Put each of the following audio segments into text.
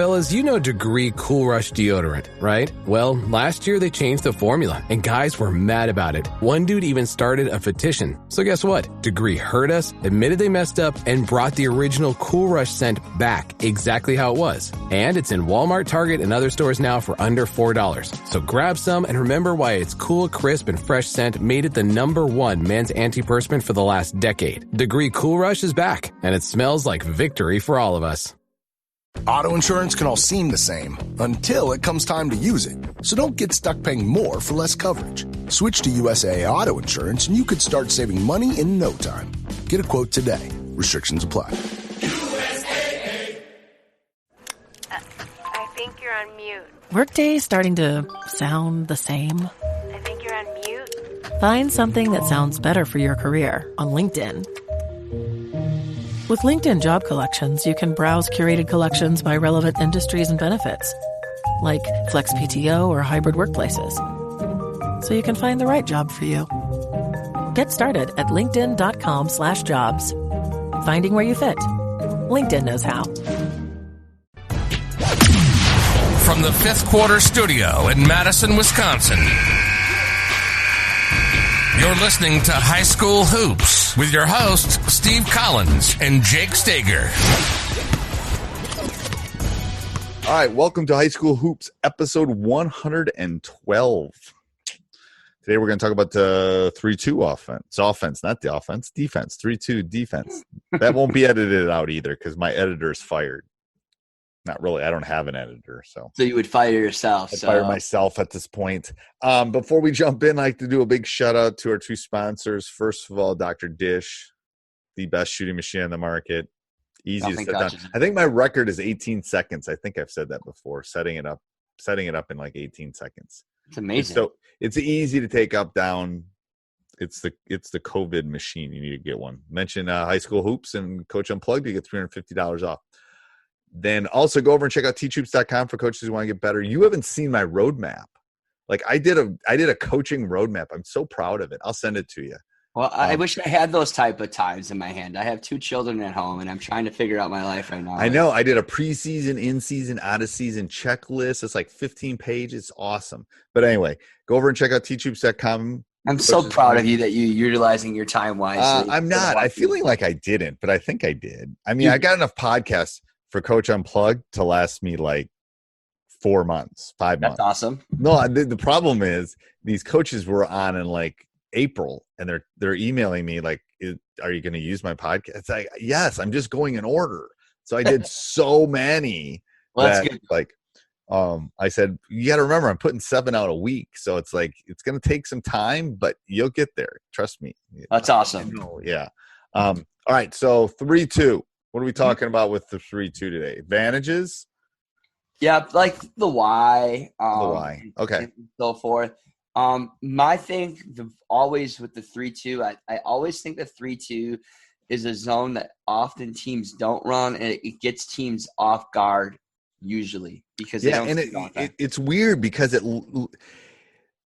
Fellas, you know Degree Cool Rush deodorant, right? Well, last year they changed the formula, and guys were mad about it. One dude even started a petition. So guess what? Degree heard us, admitted they messed up, and brought the original Cool Rush scent back exactly how it was. And it's in Walmart, Target, and other stores now for under $4. So grab some and remember why its cool, crisp, and fresh scent made it the #1 men's antiperspirant for the last decade. Degree Cool Rush is back, and it smells like victory for all of us. Auto insurance can all seem the same until it comes time to use it. So don't get stuck paying more for less coverage. Switch to USAA Auto Insurance and you could start saving money in no time. Get a quote today. Restrictions apply. USAA. I think you're on mute. Workday starting to sound the same? I think you're on mute. Find something that sounds better for your career on LinkedIn. With LinkedIn Job Collections, you can browse curated collections by relevant industries and benefits, like flex PTO or hybrid workplaces, so you can find the right job for you. Get started at linkedin.com/jobs. Finding where you fit. LinkedIn knows how. From the Fifth Quarter Studio in Madison, Wisconsin, you're listening to High School Hoops with your hosts, Steve Collins and Jake Steger. All right, welcome to High School Hoops, episode 112. Today we're going to talk about the 3-2 offense, not the offense, defense, 3-2 defense. That won't be edited out either because my editor's fired. Not really. I don't have an editor. So you would fire yourself. I'd fire myself at this point. Before we jump in, I'd like to do a big shout out to our two sponsors. First of all, Dr. Dish, the best shooting machine on the market. Easy to set down. I think my record is 18 seconds. I think I've said that before, setting it up in like 18 seconds. It's amazing. So it's easy to take up, down. It's the COVID machine. You need to get one. Mention High School Hoops and Coach Unplugged. You get $350 off. Then also go over and check out teachhoops.com for coaches who want to get better. You haven't seen my roadmap. Like I did a coaching roadmap. I'm so proud of it. I'll send it to you. Well, I wish I had those type of times in my hand. I have 2 children at home, and I'm trying to figure out my life right now. I know. I did a preseason, in-season, out-of-season checklist. It's like 15 pages. It's awesome. But anyway, go over and check out teachhoops.com. I'm so proud of you that you're utilizing your time wisely. I'm not. I'm feeling like I didn't, but I think I did. I mean, I got enough podcasts for Coach Unplugged to last me like 4 months, 5 months. That's awesome. No, the problem is these coaches were on in like April and they're emailing me like, are you going to use my podcast? It's like, yes, I'm just going in order. So I did so many. Well, that's good. Like, I said, you got to remember, I'm putting 7 out a week. So it's like, it's going to take some time, but you'll get there. Trust me. That's awesome. Yeah. All right. So 3-2. What are we talking about with the 3-2 today? Advantages? Yeah, like the why. The why. Okay. And so forth. My thing always with the 3-2, I always think the 3-2 is a zone that often teams don't run, and it gets teams off guard usually because they don't. And it's weird because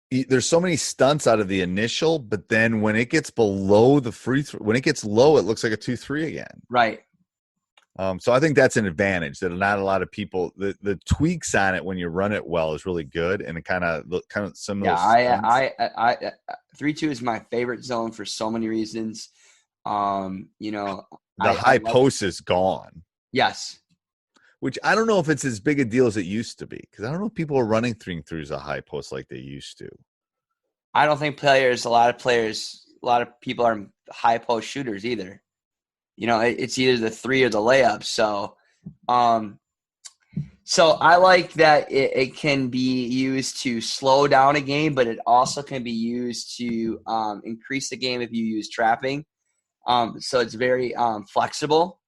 there's so many stunts out of the initial, but then when it gets below the free throw, when it gets low, it looks like a 2-3 again. Right. So I think that's an advantage that not a lot of people, the tweaks on it when you run it well is really good, and it kind of some of those. Yeah, I 3-2 is my favorite zone for so many reasons. The high post is gone. Yes. Which I don't know if it's as big a deal as it used to be, because I don't know if people are running 3-3s a high post like they used to. I don't think a lot of people are high post shooters either. It's either the 3 or the layup. So I like that it can be used to slow down a game, but it also can be used to increase the game if you use trapping. So it's very flexible.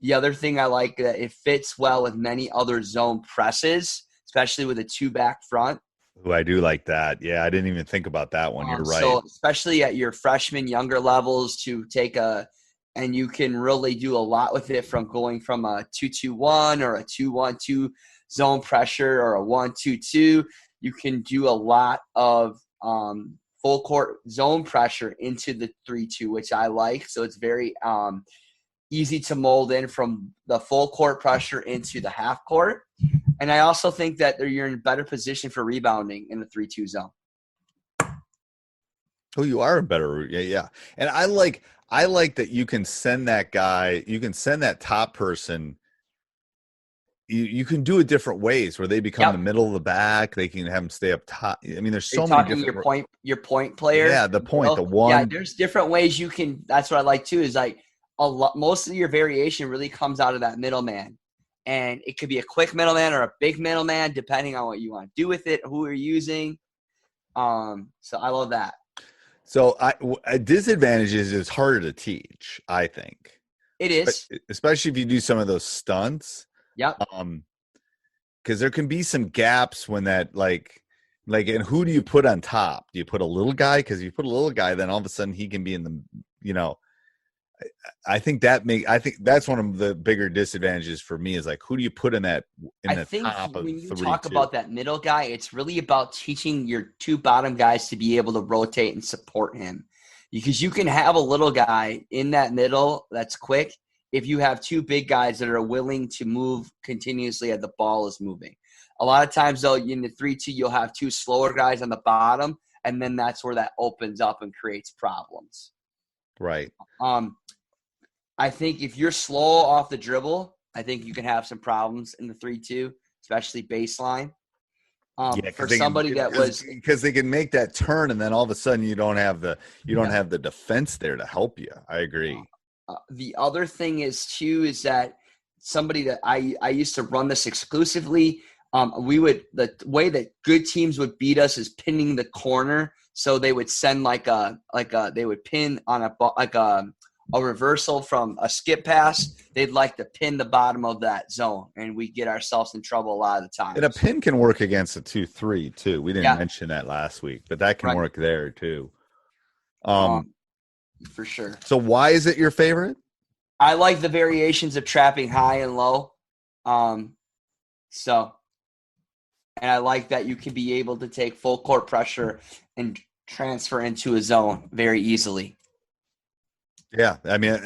The other thing I like that it fits well with many other zone presses, especially with a 2 back front. Oh, I do like that. Yeah, I didn't even think about that one. You're right. So especially at your freshman, younger levels to take and you can really do a lot with it from going from a 2-2-1 or a 2-1-2 zone pressure or a 1-2-2. You can do a lot of full court zone pressure into the 3-2, which I like. So it's very easy to mold in from the full court pressure into the half court. And I also think that you're in a better position for rebounding in the 3-2 zone. Oh, you are a better. Yeah. And I like that you can send that guy, you can send that top person. You can do it different ways where they become the middle of the back. They can have them stay up top. I mean, there's so many different. Your point player. Yeah, the point, the one. Yeah, there's different ways you can. That's what I like too. Is like most of your variation really comes out of that middleman, and it could be a quick middleman or a big middleman depending on what you want to do with it, who you're using. So I love that. So disadvantages is harder to teach, I think. It is, especially if you do some of those stunts. Yep. Because there can be some gaps when that and who do you put on top? Do you put a little guy? Because if you put a little guy, then all of a sudden he can be in the, I think that's one of the bigger disadvantages for me is like, who do you put in that? I think when you talk about that middle guy, it's really about teaching your two bottom guys to be able to rotate and support him, because you can have a little guy in that middle that's quick if you have two big guys that are willing to move continuously as the ball is moving. A lot of times, though, in the 3-2, you'll have two slower guys on the bottom, and then that's where that opens up and creates problems. Right. I think if you're slow off the dribble, I think you can have some problems in the 3-2, especially baseline. For somebody because they can make that turn, and then all of a sudden you don't have the defense there to help you. I agree. The other thing is that somebody that I used to run this exclusively. The way that good teams would beat us is pinning the corner. So they would send they would pin on a reversal from a skip pass. They'd like to pin the bottom of that zone, and we get ourselves in trouble a lot of the time. And a pin can work against a 2-3 too. We didn't mention that last week, but that can work there too. For sure. So why is it your favorite? I like the variations of trapping high and low. And I like that you can be able to take full court pressure and transfer into a zone very easily. Yeah, I mean,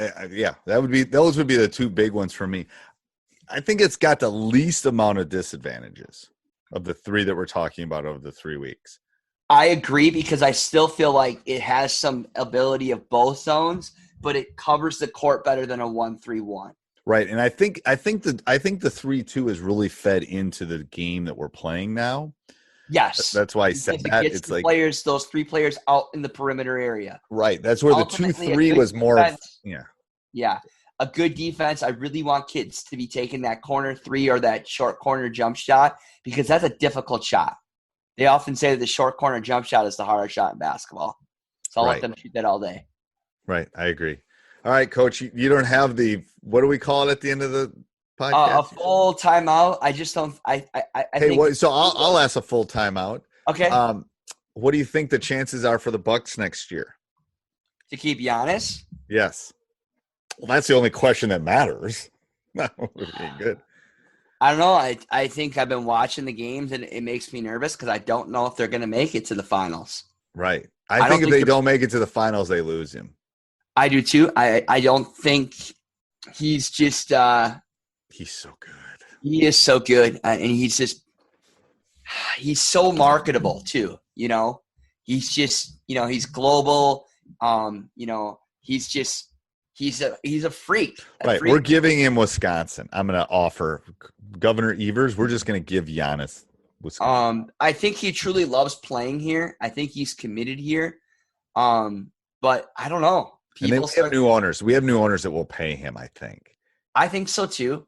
those would be the two big ones for me. I think it's got the least amount of disadvantages of the three that we're talking about over the 3 weeks. I agree, because I still feel like it has some ability of both zones, but it covers the court better than a 1-3-1. Right, and I think the 3-2 is really fed into the game that we're playing now. Yes, that's why I said that. It's like those three players out in the perimeter area. Right, that's where the 2-3 was more. Yeah, a good defense. I really want kids to be taking that corner three or that short corner jump shot, because that's a difficult shot. They often say that the short corner jump shot is the hardest shot in basketball. So I'll let them shoot that all day. Right, I agree. All right, Coach, you don't have what do we call it at the end of the podcast? A full timeout. I just don't. I think. So I'll ask a full timeout. Okay. What do you think the chances are for the Bucks next year? To keep Giannis? Yes. Well, that's the only question that matters. That would be good. I don't know. I think I've been watching the games, and it makes me nervous because I don't know if they're going to make it to the finals. Right. I think if they don't make it to the finals, they lose him. I do too. I don't think he's just he's so good. He is so good. And he's so marketable too. He's just, he's global. He's a freak. Right. We're giving him Wisconsin. I'm going to offer Governor Evers. We're just going to give Giannis Wisconsin. I think he truly loves playing here. I think he's committed here. But I don't know. And then we have new owners. We have new owners that will pay him, I think. I think so too.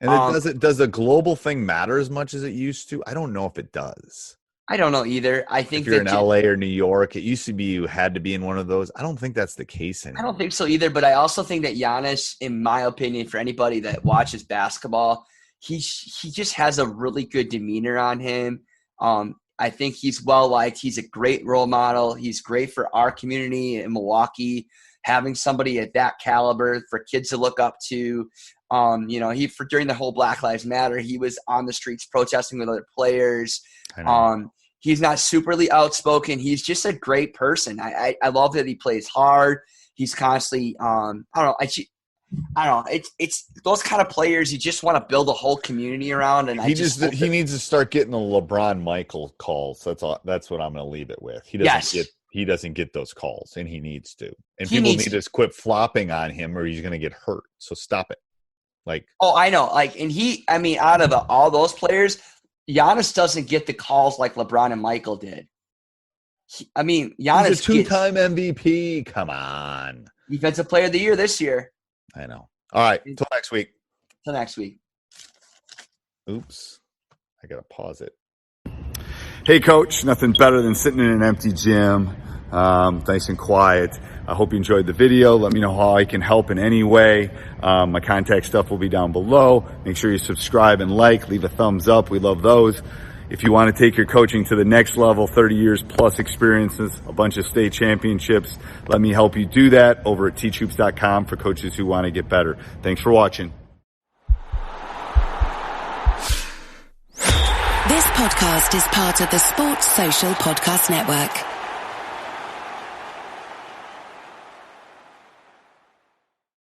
And does the global thing matter as much as it used to? I don't know if it does. I don't know either. I think if you're in LA or New York, it used to be you had to be in one of those. I don't think that's the case anymore. I don't think so either, but I also think that Giannis, in my opinion, for anybody that watches basketball, he just has a really good demeanor on him. I think he's well-liked. He's a great role model. He's great for our community in Milwaukee, having somebody at that caliber for kids to look up to. During the whole Black Lives Matter, he was on the streets protesting with other players. He's not superly outspoken. He's just a great person. I love that he plays hard. He's constantly I don't know. It's those kind of players you just want to build a whole community around. And he needs to start getting the LeBron Michael calls. That's all. That's what I'm going to leave it with. He doesn't get those calls, and he needs to. And people need to quit flopping on him, or he's going to get hurt. So stop it. I know. Out of all those players, Giannis doesn't get the calls like LeBron and Michael did. Giannis he's a two-time MVP. Come on. Defensive Player of the Year this year. I know. All right. Until next week. Oops. I got to pause it. Hey, Coach. Nothing better than sitting in an empty gym, nice and quiet. I hope you enjoyed the video. Let me know how I can help in any way. My contact stuff will be down below. Make sure you subscribe and leave a thumbs up. We love those. If you want to take your coaching to the next level, 30 years plus experiences, a bunch of state championships, let me help you do that over at teachhoops.com for coaches who want to get better. Thanks for watching. This podcast is part of the Sports Social Podcast Network.